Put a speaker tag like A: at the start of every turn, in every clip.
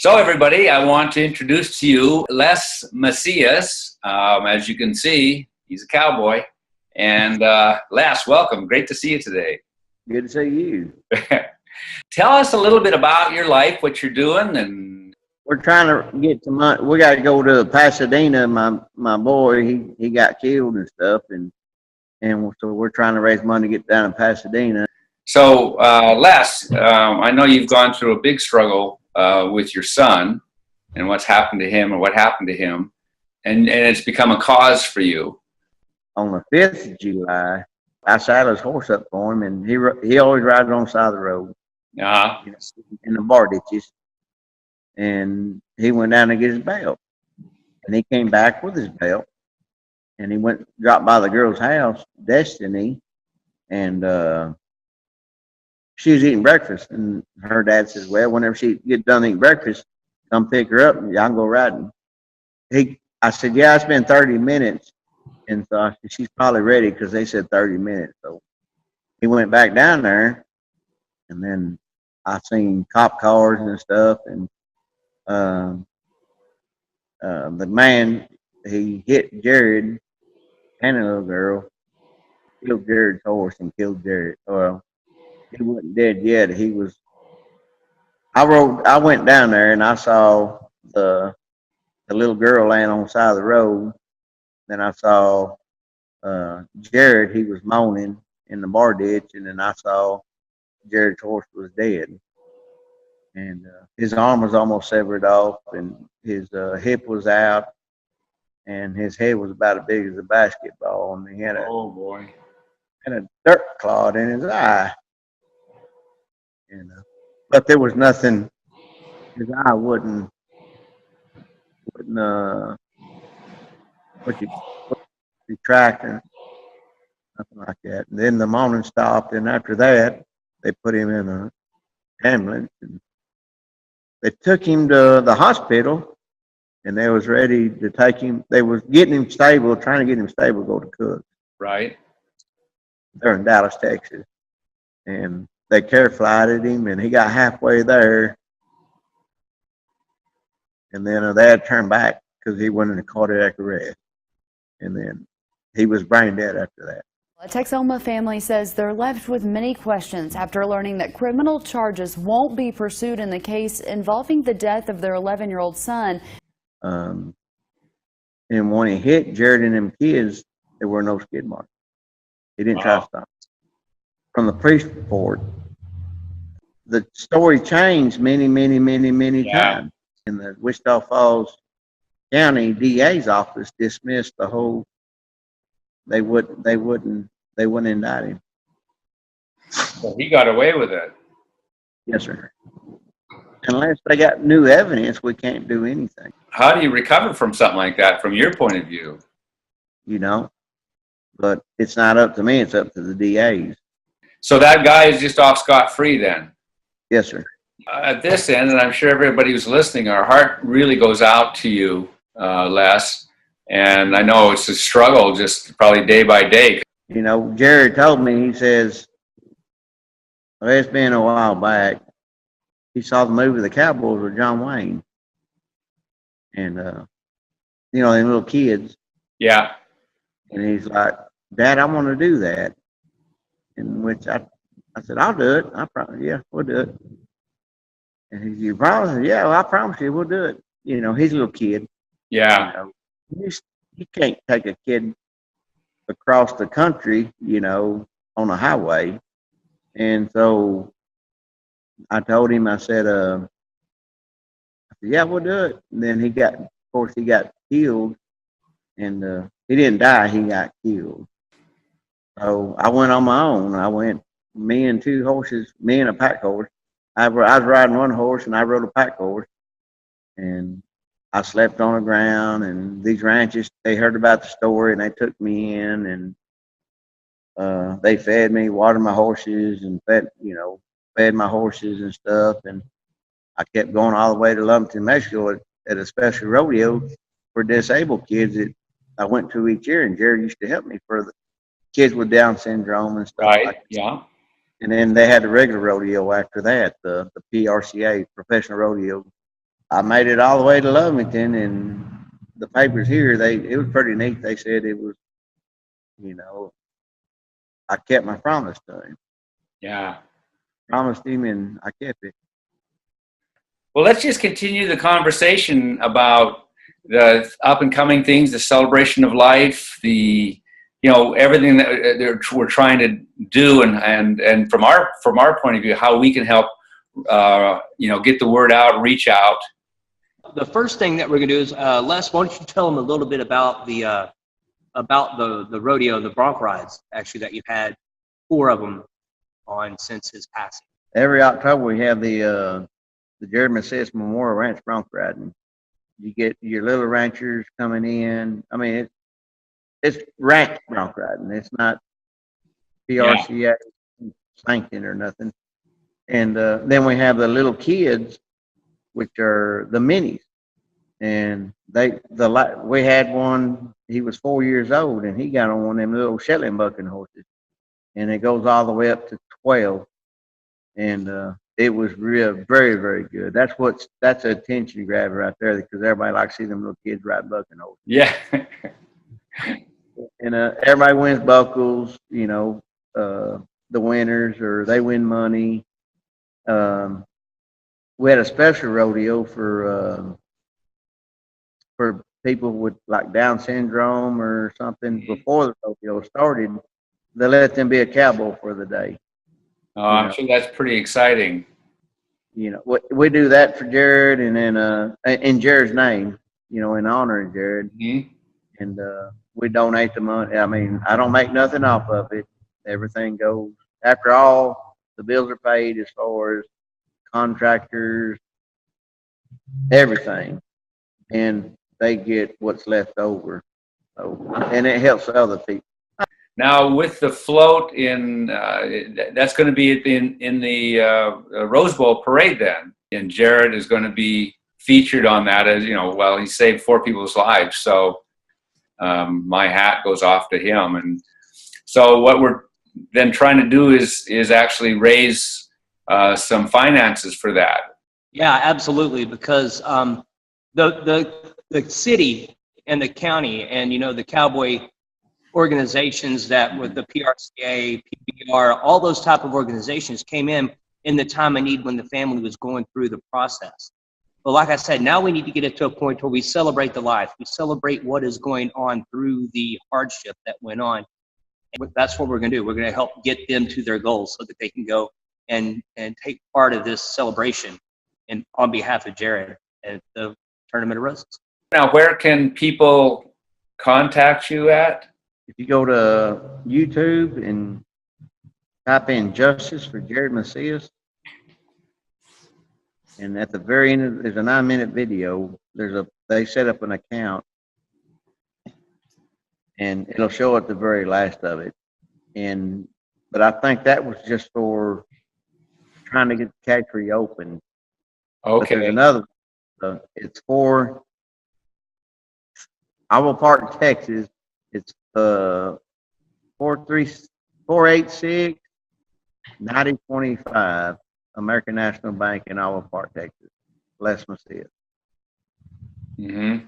A: So everybody, I want to introduce to you Les Macias. As you can see, he's a cowboy. And Les, welcome. Great to see you today.
B: Good to see you.
A: Tell us a little bit about your life, what you're doing, and
B: We're trying to get to we got to go to Pasadena. My boy, he got killed and stuff, and so we're trying to raise money to get down to Pasadena.
A: So Les, I know you've gone through a big struggle with your son and what's happened to him and what happened to him, and it's become a cause for you.
B: On the 5th of July, I saddled his horse up for him, and he always rides on the side of the road,
A: Uh-huh.
B: in the bar ditches. And he went down to get his belt, and he came back with his belt, and he dropped by the girl's house, Destiny, and she was eating breakfast, and her dad says, "Well, whenever she get done eating breakfast, come pick her up, and y'all can go riding." I said, "Yeah, it's been 30 minutes," and so I said, "She's probably ready," because they said 30 minutes. So he went back down there, and then I seen cop cars and stuff, and the man, he hit Jared and a little girl, killed Jared's horse and killed Jared. Well, he wasn't dead yet. He was. I went down there and I saw the little girl laying on the side of the road. Then I saw Jared. He was moaning in the bar ditch, and then I saw Jared's horse was dead, and his arm was almost severed off, and his hip was out, and his head was about as big as a basketball, and he had
A: Oh boy,
B: had a dirt clot in his eye. But there was nothing. His eye wouldn't what you retract or nothing like that. And then the moaning stopped, and after that, they put him in an ambulance, and they took him to the hospital, and they was ready to take him. They was getting him stable, trying to get him stable to go to Cook.
A: right?
B: They're in Dallas, Texas, and they care flighted him, and he got halfway there, and then they had to turn back because he went in a cardiac arrest, and then he was brain dead after that.
C: A Texoma family says they're left with many questions after learning that criminal charges won't be pursued in the case involving the death of their 11-year-old son.
B: And when he hit Jared and them kids, there were no skid marks. He didn't try to stop. From the police report, the story changed many times. And the Wichita Falls County DA's office dismissed the whole. They wouldn't indict him.
A: So he got away with it.
B: Yes, sir. Unless they got new evidence, we can't do anything.
A: How do you recover from something like that from your point of view?
B: But it's not up to me, it's up to the DAs.
A: So that guy is just off scot-free then?
B: Yes, sir.
A: At this end, and I'm sure everybody who's listening, our heart really goes out to you, Les. And I know it's a struggle just probably day by day.
B: Jared told me, he says, well, it's been a while back. He saw the movie The Cowboys with John Wayne. And, them little kids.
A: Yeah.
B: And he's like, "Dad, I want to do that." In which I said, "I'll do it." Yeah, we'll do it. And he said, "You promise?" "Yeah, well, I promise you, we'll do it." He's a little kid.
A: Yeah.
B: You can't take a kid across the country, on a highway. And so I told him, I said, "Yeah, we'll do it." And then he got killed, and he didn't die, he got killed. So I went on my own. Me and two horses, me and a pack horse. I was riding one horse, and I rode a pack horse. And I slept on the ground, and these ranches, they heard about the story, and they took me in, and they fed me, watered my horses, and fed my horses and stuff. And I kept going all the way to Lumberton, Mexico at a special rodeo for disabled kids that I went to each year, and Jared used to help me for the kids with Down syndrome and stuff
A: Right.
B: like that.
A: Yeah.
B: And then they had the regular rodeo after that, the PRCA, Professional Rodeo I made it all the way to Lovington, and the papers here, it was pretty neat. They said it was, you know, I kept my promise to him.
A: Yeah.
B: Promised him, and I kept it.
A: Well, let's just continue the conversation about the up and coming things, the celebration of life, everything that we're trying to do, and from our point of view, how we can help, get the word out, reach out.
D: The first thing that we're going to do is, Les, why don't you tell them a little bit about the rodeo, the bronc rides, actually, that you've had 4 of them on since his passing.
B: Every October we have the Jared Macias Memorial Ranch bronc riding. You get your little ranchers coming in. I mean, it's ranch bronc riding. It's not PRCA sanctioned or nothing. And then we have the little kids, which are the minis. And we had one, he was 4 years old, and he got on one of them little Shetland bucking horses. And it goes all the way up to 12. And it was very, very good. That's an attention grabber right there, because everybody likes to see them little kids ride bucking horses.
A: Yeah.
B: And everybody wins buckles, the winners, or they win money. We had a special rodeo for people with like Down syndrome or something. Before the rodeo started, they let them be a cowboy for the day.
A: Oh, I'm sure that's pretty exciting.
B: We do that for Jared, and then in Jared's name, in honor of Jared.
A: Mm-hmm.
B: And we donate the money. I mean, I don't make nothing off of it. Everything goes, after all the bills are paid, as far as contractors, everything, and they get what's left over. So, and it helps other people.
A: Now, with the float that's going to be in the Rose Bowl parade then, and Jared is going to be featured on that, as he saved 4 people's lives. So my hat goes off to him. And so what we're then trying to do is actually raise some finances for that.
D: Yeah, absolutely, because the city and the county and the cowboy organizations that with the PRCA, PBR, all those type of organizations came in the time of need when the family was going through the process. But like I said, now we need to get it to a point where we celebrate the life. We celebrate what is going on through the hardship that went on. And that's what we're going to do. We're going to help get them to their goals so that they can go and take part of this celebration and on behalf of Jared at the Tournament of Roses.
A: Now, where can people contact you at?
B: If you go to YouTube and type in Justice for Jared Macias, and at the very end, there's a 9-minute video. They set up an account, and it'll show at the very last of it. But I think that was just for trying to get the catch reopened.
A: Okay.
B: But there's another. It's for Iowa Park, Texas. It's 486-9025, American National Bank in Iowa Park, Texas. Les Macias.
A: Mm-hmm.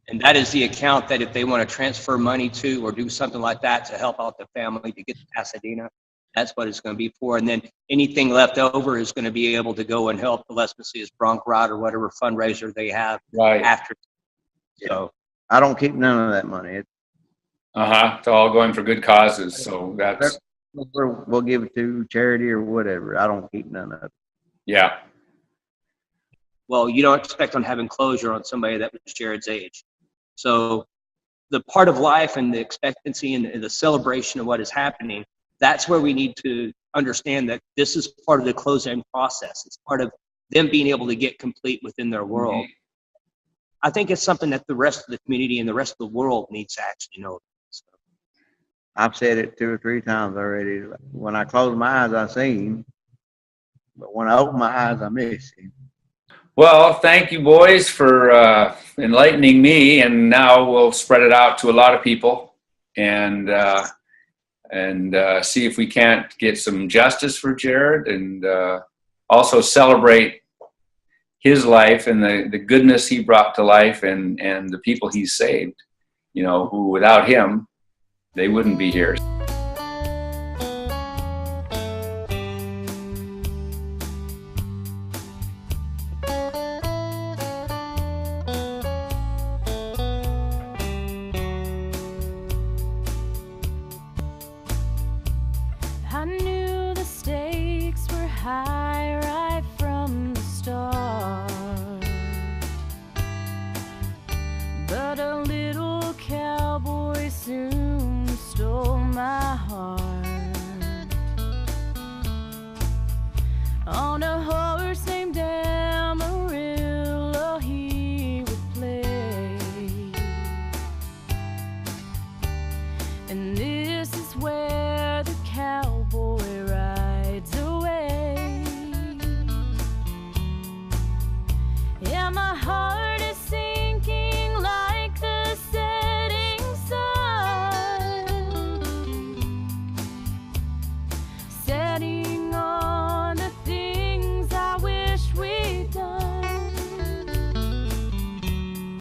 D: And that is the account that if they want to transfer money to or do something like that to help out the family to get to Pasadena, that's what it's going to be for. And then anything left over is going to be able to go and help the Les Macias bronc ride or whatever fundraiser they have after. So
B: I don't keep none of that money.
A: It's all going for good causes. So that's.
B: We'll give it to charity or whatever. I don't keep none of it.
A: Yeah.
D: Well, you don't expect on having closure on somebody that was Jared's age. So the part of life and the expectancy and the celebration of what is happening, that's where we need to understand that this is part of the closing process. It's part of them being able to get complete within their world. Mm-hmm. I think it's something that the rest of the community and the rest of the world needs to actually know. So.
B: I've said it 2 or 3 times already. When I close my eyes, I see him. But when I open my eyes, I miss him.
A: Well, thank you, boys, for enlightening me, and now we'll spread it out to a lot of people and see if we can't get some justice for Jared, and also celebrate his life and the goodness he brought to life and the people he saved, you know, who without him, they wouldn't be here.
E: I knew the stakes were high right from the start, but a little cowboy soon stole my heart. On a horse